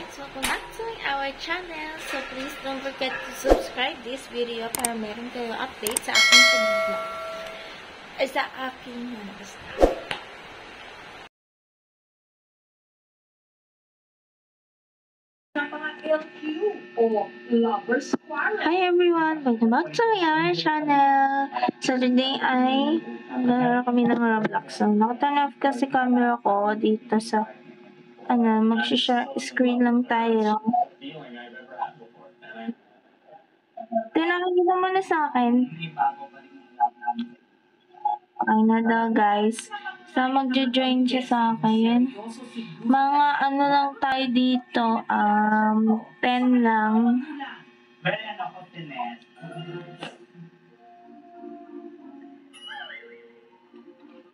guys! Welcome back to our channel. So please don't forget to subscribe this video para meron kayo update sa aking vlog. Sa aking Hi everyone! Welcome back to our channel. So today ay meron kami ng Roblox. So naka-turn off kasi camera ko dito sa mag-share screen lang tayo. Tinakita mo na sa akin. Okay na daw guys. So magjo-join siya sa akin. Mga lang tayo dito. 10 lang.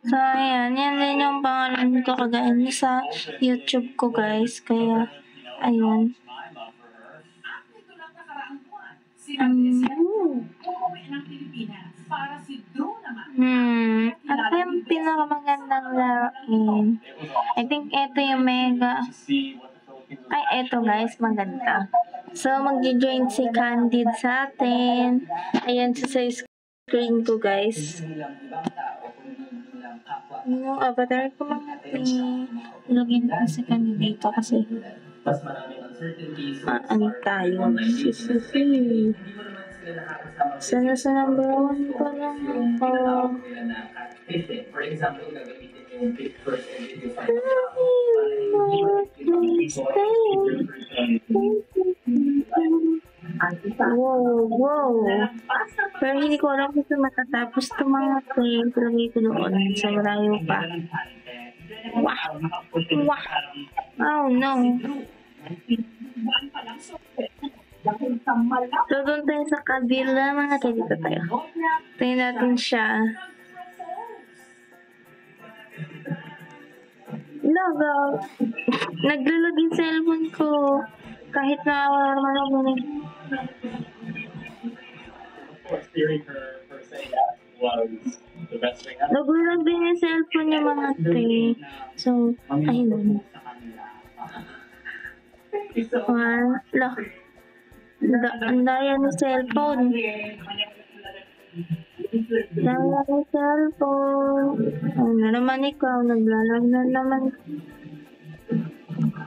So, ayan. Yan din yung pangalan ko kagaya sa YouTube ko, guys. Kaya, ayun. Ano yung pinakamagandang laruin? I think ito yung mega. Ay, ito guys. Maganda. So, mag-join si Candid sa atin. Ayan sa screen ko, guys. Yung avatar ko mga ilagin ko sa kanila dito kasi tayo. Sana sa number 1 pa lang ako. Wow. Pero hindi ko alam kung matatapos itong mga claim. Palagay ko doon sa malayo pa. Wow. Oh no. So doon tayo sa kabila mga tayo dito tayo. Tayo natin siya. Logo. Naglalag yung cellphone ko. Kahit na wala naman ako. Nagulag din yung cellphone niya mga tayo. So, ayun. Ang daya ng cellphone. Daya ng cellphone. Ano naman ikaw? Naglalag na naman.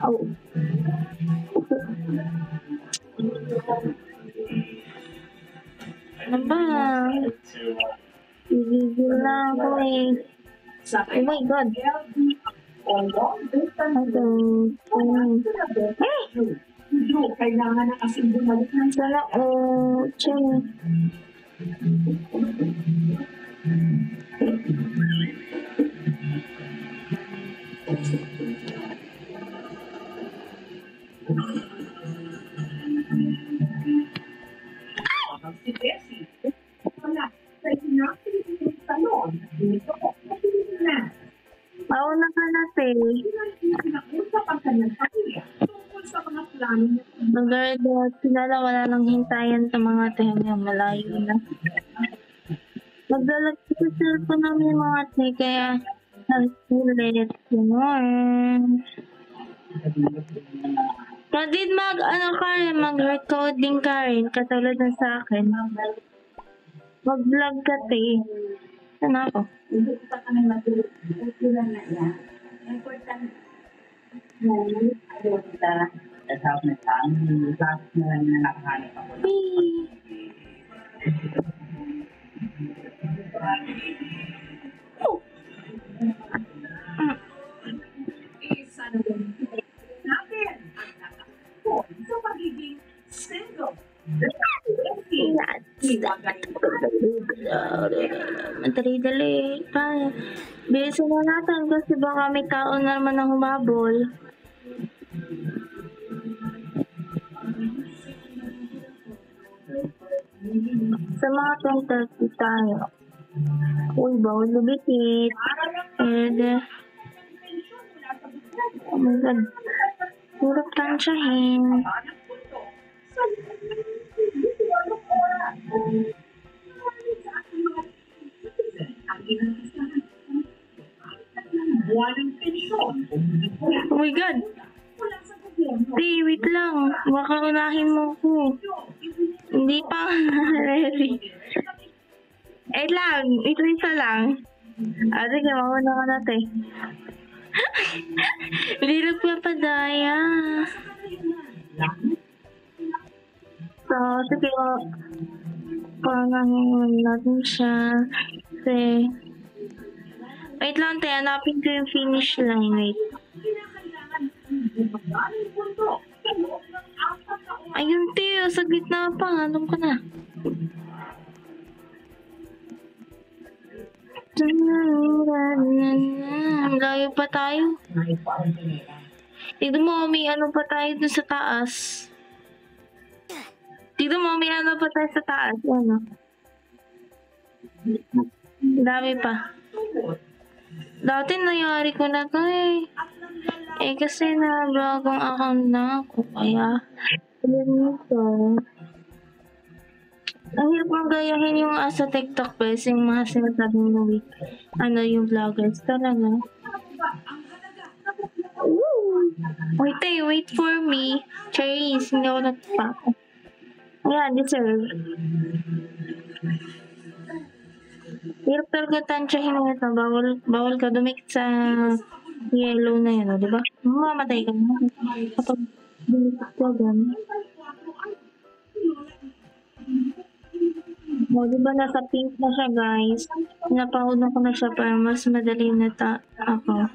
Oh. Ano ba? Igigil na ako eh. Oh my God. Kailangan na kasi bumalik ng sana si Bessie. Wala. Sa inakit yung salon. Ito ko. Na. mauna ka na, te. Pinakusap ang kanyang pamilya tungkol sa mga plano niya. Maganda, sinala wala nang hintayan sa mga tayo malayo na. Magdalag sa cellphone namin mga te, kaya ulit. Gano'n. Kadid mag-recording ka rin, katulad na sa akin. Mag-vlog ka, te. Saan ako? Hindi ko pa kami matulog. Ulan na yan. Important na yun. Ayaw kita. Kasap na saan. Last na lang na nakahanap ako. Isa na yun. Natin ang nakakapon sa pagiging single. Madali-dali. Bilisan na natin kasi baka may tao na naman ang humabol. Sa mga 10:30 tayo. Uy, bawal lumikit. Oh my God. Purap tansyahin. Oh my God! Hey, wait lang. Baka unahin mo ko. Hindi pa ready. Wait lang. Ito isa lang. Sige, mauna ka natin. Hindi nagpapadaya. So, sige, pangangalan natin siya. Kasi, wait lang, te. Hanapin ko yung finish line. Wait. Ayun, te. Sa gitna pa. Alam ko na. Layo pa tayo. Tignan mo, may ano pa tayo dun sa taas. Tignan mo, may ano pa tayo sa taas. Ano? Dami pa. Dati nangyari ko na to eh. Kasi na bagong account na ako. Kaya, yun ito. Ang hirap mong gayahin yung sa TikTok bes, yung mga sinasabing na yung vloggers talaga. Wait for me. Cherries, hindi ako nagpapa. Ayan, deserve. Hirap talaga tansyahin mo ito. Bawal ka dumikit sa yellow na yun, di ba? Mamamatay ka na. Kapag dumikit ka dyan. Di ba nasa pink na siya, guys? Napahod ko na siya para mas madali na ako.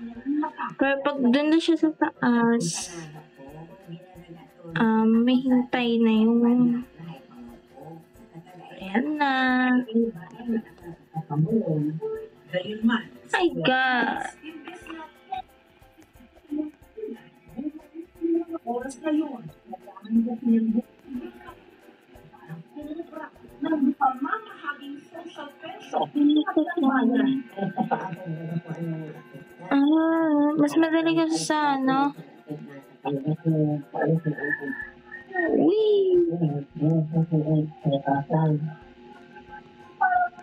Pero pag dun na siya sa taas, may hintay na yun. Ayan na. My God. Oras na yun. Mas madali ka sa ano? Wee!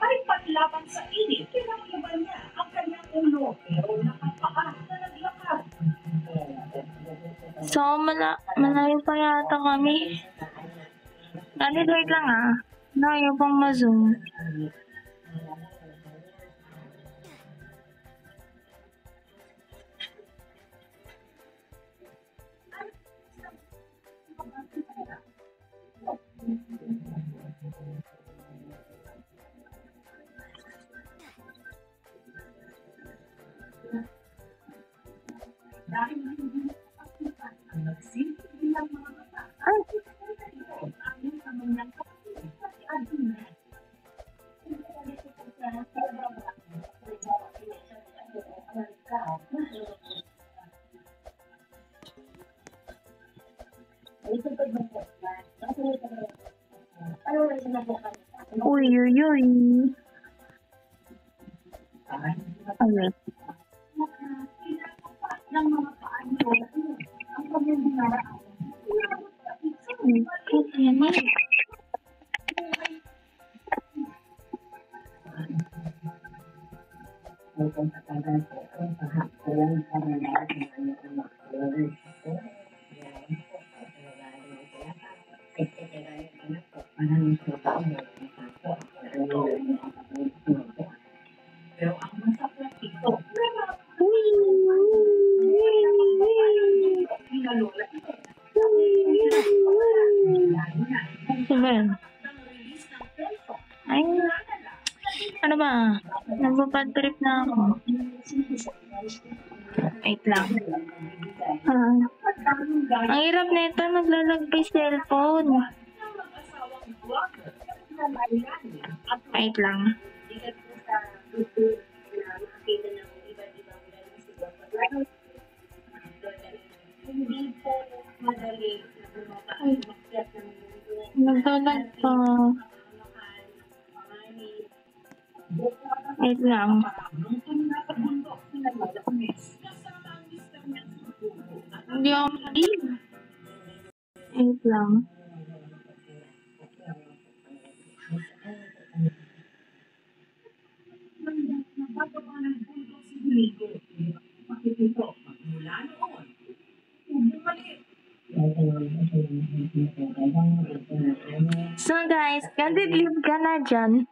May paglaban sa init, kinakaiban niya ang kanyang ulo, pero nakapaka na naglakad. So, malayo pa yata kami. Wait lang Layo pang ma-zoom. Uy. Okay. Ay, ano ba? Nagpapad trip na ako. Wait lang. Ang hirap na ito, naglalag pa yung cellphone. Wait lang. Naglalag pa. Wait lang. Hindi ako mali. Wait lang. So guys, candid leave ka na dyan.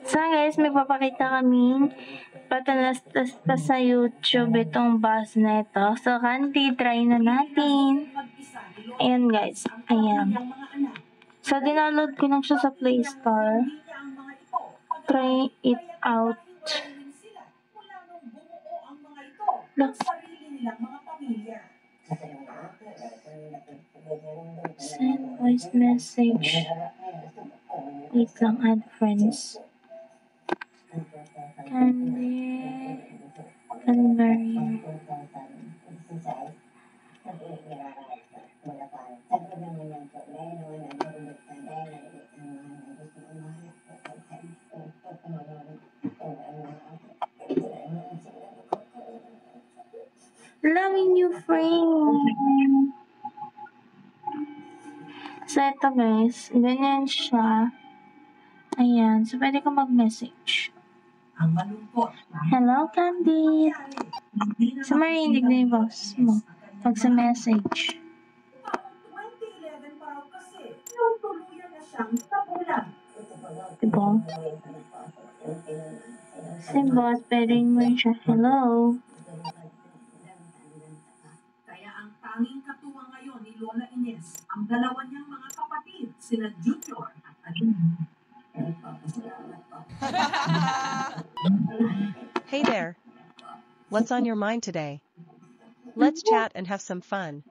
So guys, may papakita kaming patalastas pa sa YouTube itong bus na ito. So Candy, try na natin. Ayan guys, ayan. So dinownload ko lang siya sa Play Store. Try it out. Look. Send voice message. Wait lang, add friends. Calvary. Loving you, friend. So, ito guys, ganyan siya. Ayan, so pwede ko mag-message. Hello, Candid. So, marinig na yung boss mo pag sa message. Diba? Si boss, pwede mo siya, hello. Tanging katuwa ngayon ni Lola Ines ang dalawa niyang mga kapatid, sina Junior at Alina. Hey there. What's on your mind today? Let's chat and have some fun.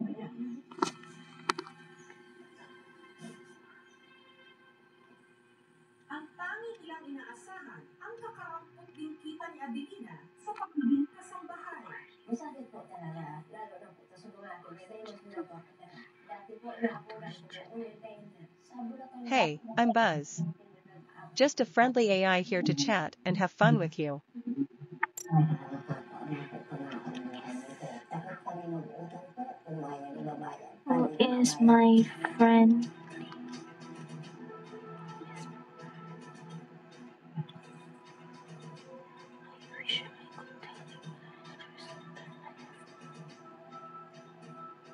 Ang tanging nilang inaasahan ang kakarampot din kita ni Adelina sa pagiging kasambahay. Masakit po talaga, lalo na po sa mga pinitayos nila po. Dati po nakulang po siya Hey, I'm Buzz. Just a friendly AI here to chat and have fun with you. Who is my friend?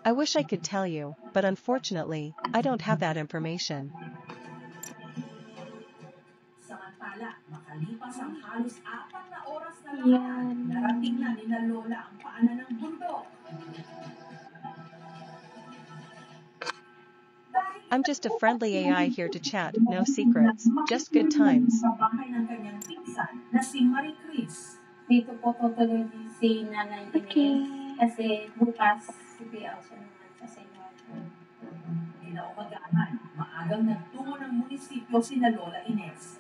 I wish I could tell you, but unfortunately, I don't have that information. Samantala, makalipas ang halos 4 na oras na lakad, narating na ni na Lola ang paanan ng bundok. I'm just a friendly AI here to chat, no secrets, just good times. Sa bahay ng kanyang pinsan na si Marie Chris. Dito po tutuloy si Nanay Ines. Kasi bukas, sipiaw siya naman sa senyor. Kinaumagahan, maagang nagtungo ng munisipyo si na Lola Ines.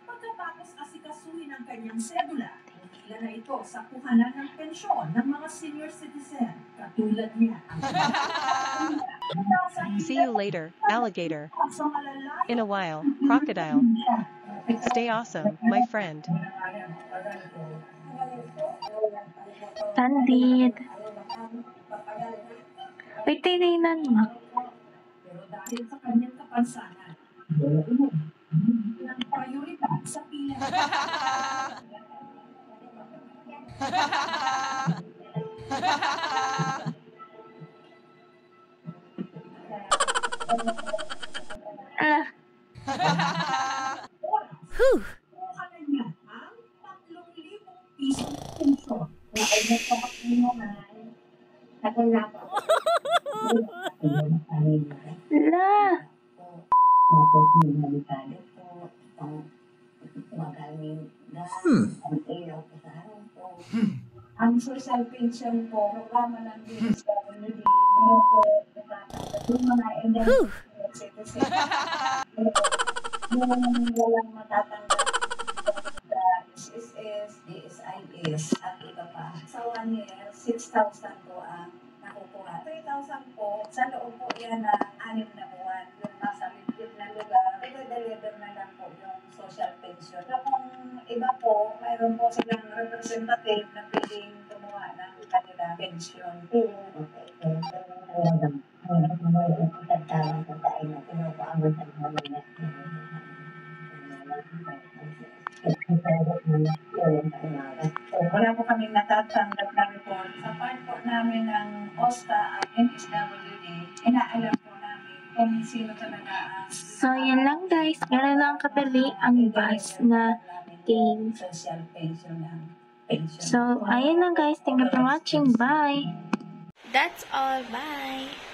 Pagkatapos asikasuhin ang kanyang sedula, hihila na ito sa kuhanan ng pensyon ng mga senior citizen. Katulad niya. See you later, alligator. In a while, crocodile. Stay awesome, my friend. Candid. Wait, tininan mo. Pero dahil sa kanyang kapansanan, ang prioridad sa pila. Ala. Kuha na niya ang 3,000 pisong pensyon. La. Ang social pension po, programa ng DSWD, yung mga endemic citizen, yung walang matatanggap sa SSS, DSIS, at iba pa. Sa 1 year, 6,000 po ang nakukuha. 3,000 po, sa loob po yan ng 6 na buwan. Yung nasa liblib na lugar, i-deliver na lang po yung social pension. So kung iba po, mayroon po silang representative na piling kumuha ng kanilang pension. Wala po kaming natatanggap na report. Sa part po namin ng OSTA at MSWD, inaalam po namin kung sino talaga ang So, yan lang guys. Ganun lang kadali ang bus na game. social pension ng pension. So, ayun lang guys. Thank you for watching. Bye! That's all. Bye!